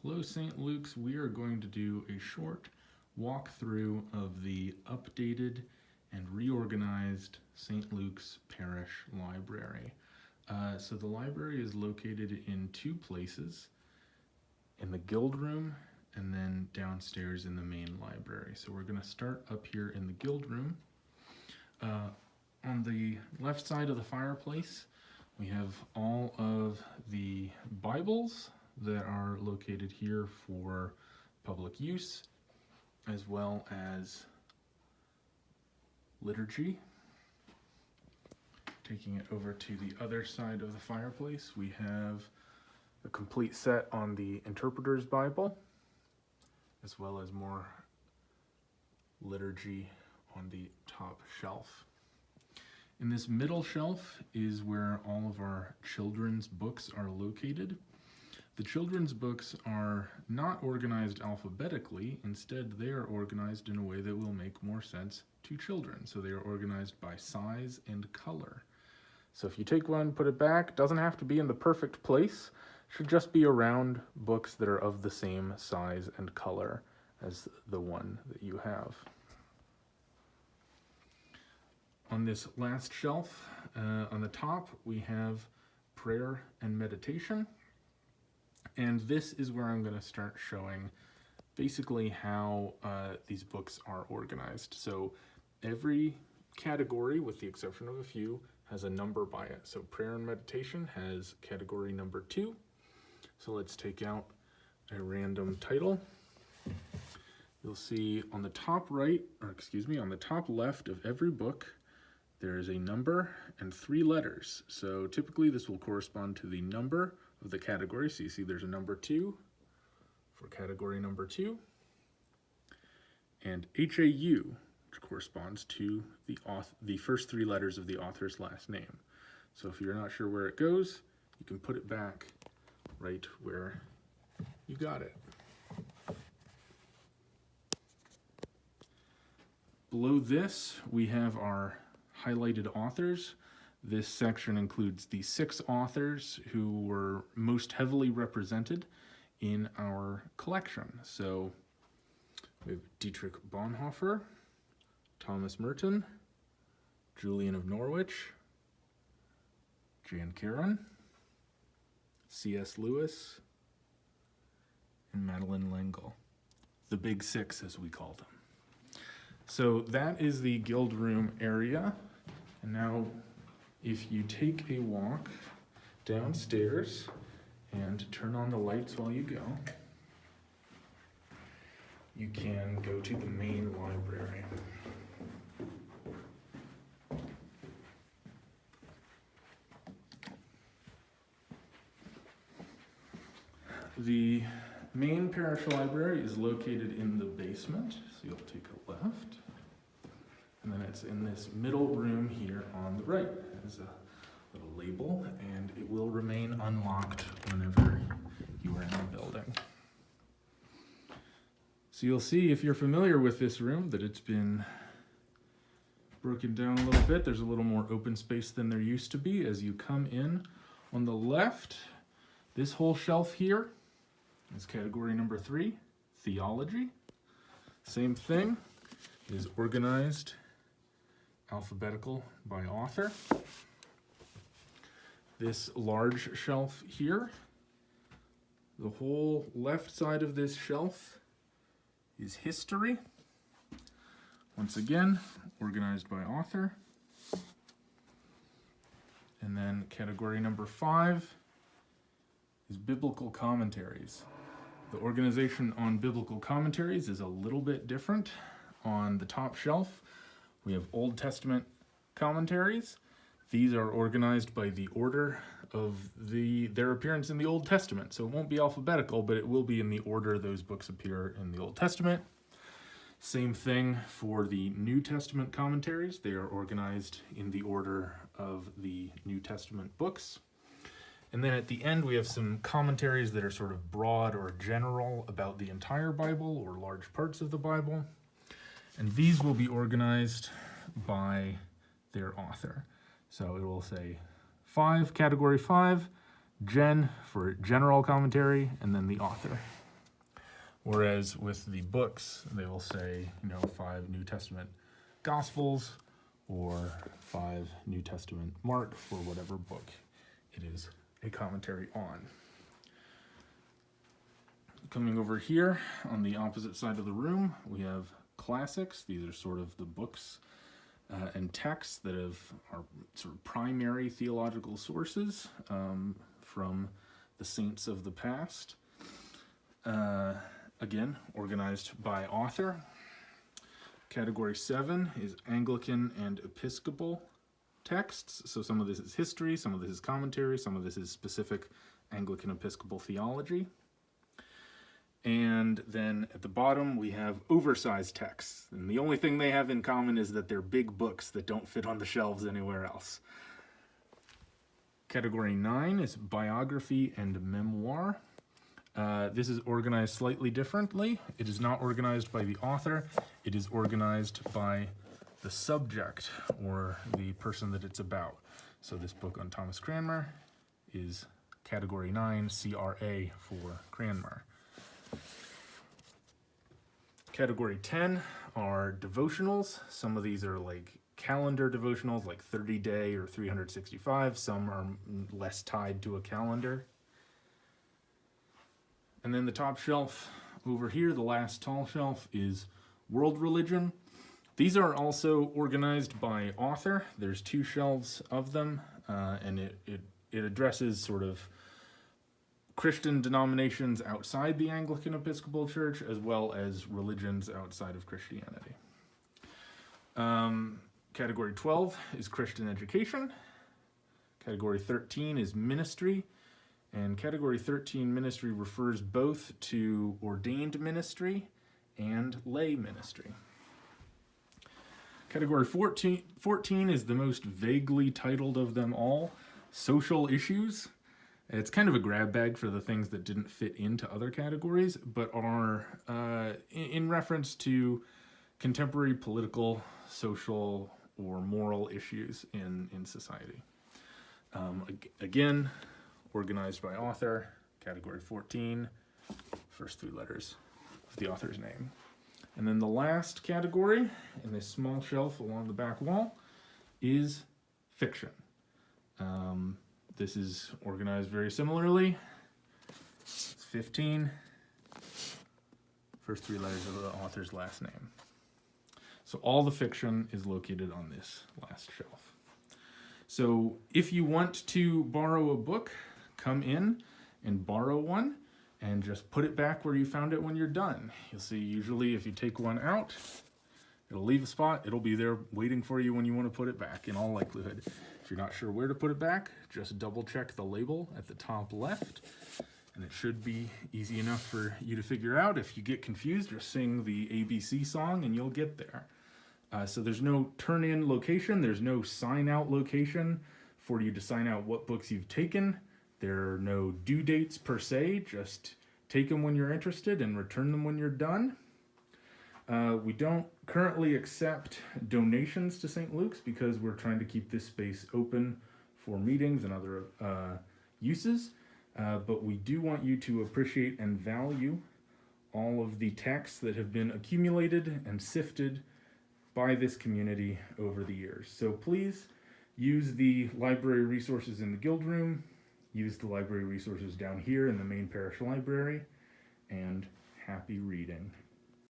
Hello St. Luke's. We are going to do a short walkthrough of the updated and reorganized St. Luke's Parish Library. So the library is located in two places, in the Guild Room and then downstairs in the main library. So we're going to start up here in the Guild Room. On the left side of the fireplace, we have all of the Bibles that are located here for public use, as well as liturgy. Taking it over to the other side of the fireplace, we have a complete set on the Interpreter's Bible, as well as more liturgy on the top shelf. In this middle shelf is where all of our children's books are located. The children's books are not organized alphabetically. Instead, they are organized in a way that will make more sense to children. So they are organized by size and color. So if you take one, put it back, doesn't have to be in the perfect place. Should just be around books that are of the same size and color as the one that you have. On this last shelf, on the top, we have prayer and meditation. And this is where I'm going to start showing basically how these books are organized. So every category, with the exception of a few, has a number by it. So prayer and meditation has category number 2. So let's take out a random title. You'll see on the top right, on the top left of every book, there is a number and 3 letters. So typically this will correspond to the number of the category. So you see there's a number 2 for category number 2, and HAU, which corresponds to the first 3 letters of the author's last name. So if you're not sure where it goes, you can put it back right where you got it. Below this, we have our highlighted authors. This section includes the 6 authors who were most heavily represented in our collection. So we have Dietrich Bonhoeffer, Thomas Merton, Julian of Norwich, Jan Karon, C.S. Lewis, and Madeleine L'Engle. The Big 6, as we call them. So that is the Guild Room area. And now if you take a walk downstairs and turn on the lights while you go, you can go to the main library. The main parish library is located in the basement, so you'll take a left. And then it's in this middle room here on the right. There's a little label, and it will remain unlocked whenever you are in the building. So you'll see, if you're familiar with this room, that it's been broken down a little bit. There's a little more open space than there used to be as you come in. On the left, this whole shelf here is category number 3, theology. Same thing, it is organized alphabetical by author. This large shelf here, the whole left side of this shelf is history. Once again, organized by author. And then category number 5 is biblical commentaries. The organization on biblical commentaries is a little bit different. On the top shelf, we have Old Testament commentaries. These are organized by the order of their appearance in the Old Testament. So it won't be alphabetical, but it will be in the order those books appear in the Old Testament. Same thing for the New Testament commentaries. They are organized in the order of the New Testament books. And then at the end, we have some commentaries that are sort of broad or general about the entire Bible or large parts of the Bible. And these will be organized by their author. So it will say 5, category 5, Gen for general commentary, and then the author. Whereas with the books, they will say, 5 New Testament Gospels or 5 New Testament Mark for whatever book it is a commentary on. Coming over here on the opposite side of the room, we have classics. These are sort of the books and texts that are sort of primary theological sources from the saints of the past. Again, organized by author. Category 7 is Anglican and Episcopal texts. So some of this is history, some of this is commentary, some of this is specific Anglican Episcopal theology. And then at the bottom, we have oversized texts. And the only thing they have in common is that they're big books that don't fit on the shelves anywhere else. Category 9 is biography and memoir. This is organized slightly differently. It is not organized by the author. It is organized by the subject or the person that it's about. So this book on Thomas Cranmer is Category 9, CRA for Cranmer. Category 10 are devotionals. Some of these are like calendar devotionals, like 30-day or 365. Some are less tied to a calendar. And then the top shelf over here, the last tall shelf, is world religion. These are also organized by author. There's 2 shelves of them, and it addresses sort of Christian denominations outside the Anglican Episcopal Church, as well as religions outside of Christianity. Category 12 is Christian education. Category 13 is ministry. And Category 13 ministry refers both to ordained ministry and lay ministry. Category 14 is the most vaguely titled of them all, social issues. It's kind of a grab bag for the things that didn't fit into other categories, but are in reference to contemporary political, social, or moral issues in society. Again, organized by author, Category 14, first 3 letters of the author's name. And then the last category in this small shelf along the back wall is fiction. This is organized very similarly. It's 15, first 3 letters of the author's last name. So all the fiction is located on this last shelf. So if you want to borrow a book, come in and borrow one and just put it back where you found it when you're done. You'll see usually if you take one out, it'll leave a spot. It'll be there waiting for you when you want to put it back in all likelihood. If you're not sure where to put it back, just double check the label at the top left and it should be easy enough for you to figure out. If you get confused, just sing the ABC song and you'll get there. So there's no turn-in location. There's no sign-out location for you to sign out what books you've taken. There are no due dates per se. Just take them when you're interested and return them when you're done. We don't currently accept donations to St. Luke's because we're trying to keep this space open for meetings and other uses. But we do want you to appreciate and value all of the texts that have been accumulated and sifted by this community over the years. So please use the library resources in the guild room, use the library resources down here in the main parish library, and happy reading.